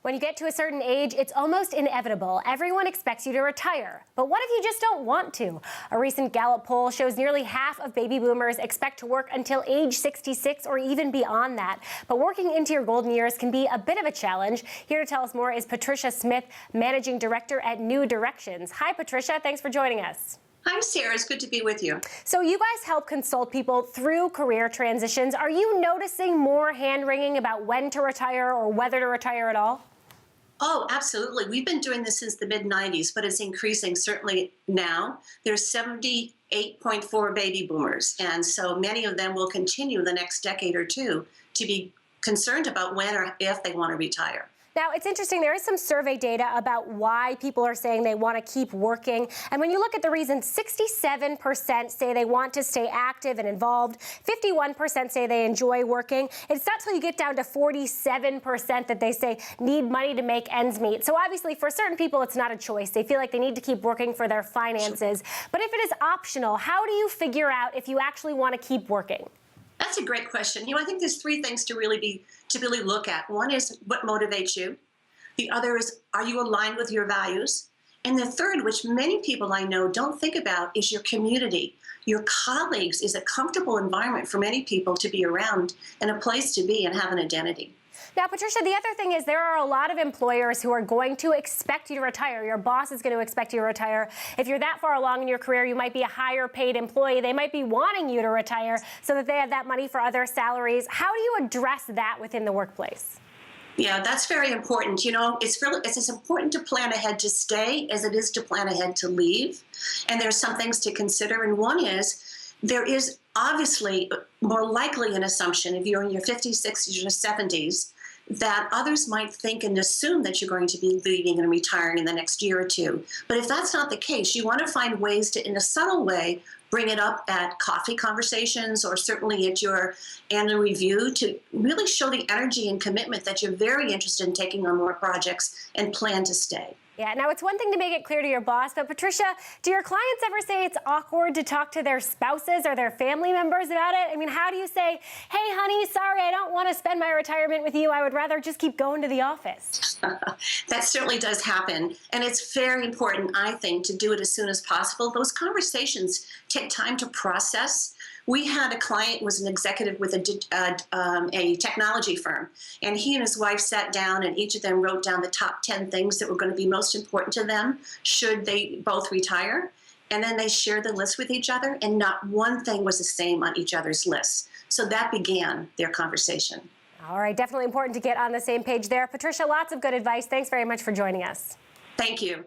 When you get to a certain age, it's almost inevitable. Everyone expects you to retire. But what if you just don't want to? A recent Gallup poll shows nearly half of baby boomers expect to work until age 66 or even beyond that. But working into your golden years can be a bit of a challenge. Here to tell us more is Patricia Smith, Managing Director at New Directions. Hi, Patricia. Thanks for joining us. Hi, Sarah. It's good to be with you. So you guys help consult people through career transitions. Are you noticing more hand-wringing about when to retire or whether to retire at all? Oh, absolutely. We've been doing this since the mid-90s, but it's increasing certainly now. There's 78.4 baby boomers, and so many of them will continue the next decade or two to be concerned about when or if they want to retire. Now, it's interesting, there is some survey data about why people are saying they want to keep working. And when you look at the reasons, 67% say they want to stay active and involved. 51% say they enjoy working. It's not till you get down to 47% that they say need money to make ends meet. So obviously, for certain people, it's not a choice. They feel like they need to keep working for their finances. But if it is optional, how do you figure out if you actually want to keep working? That's a great question. I think there's three things to really look at. One is what motivates you. The other is, are you aligned with your values? And the third, which many people I know don't think about, is your community. Your colleagues is a comfortable environment for many people to be around and a place to be and have an identity. Now, Patricia, the other thing is there are a lot of employers who are going to expect you to retire. Your boss is going to expect you to retire. If you're that far along in your career, you might be a higher paid employee. They might be wanting you to retire so that they have that money for other salaries. How do you address that within the workplace? Yeah, that's very important. It's as important to plan ahead to stay as it is to plan ahead to leave. And there's some things to consider. And one is, there is obviously more likely an assumption if you're in your 50s, 60s, or 70s that others might think and assume that you're going to be leaving and retiring in the next year or two. But if that's not the case, you want to find ways to, in a subtle way, bring it up at coffee conversations or certainly at your annual review to really show the energy and commitment that you're very interested in taking on more projects and plan to stay. Yeah, now it's one thing to make it clear to your boss, but Patricia, do your clients ever say it's awkward to talk to their spouses or their family members about it? I mean, how do you say, hey, honey, sorry, I don't want to spend my retirement with you. I would rather just keep going to the office. That certainly does happen. And it's very important, I think, to do it as soon as possible. Those conversations take time to process. We had a client who was an executive with a technology firm, and he and his wife sat down, and each of them wrote down the top 10 things that were going to be most important to them should they both retire. And then they shared the list with each other, and not one thing was the same on each other's list. So that began their conversation. All right, definitely important to get on the same page there. Patricia, lots of good advice. Thanks very much for joining us. Thank you.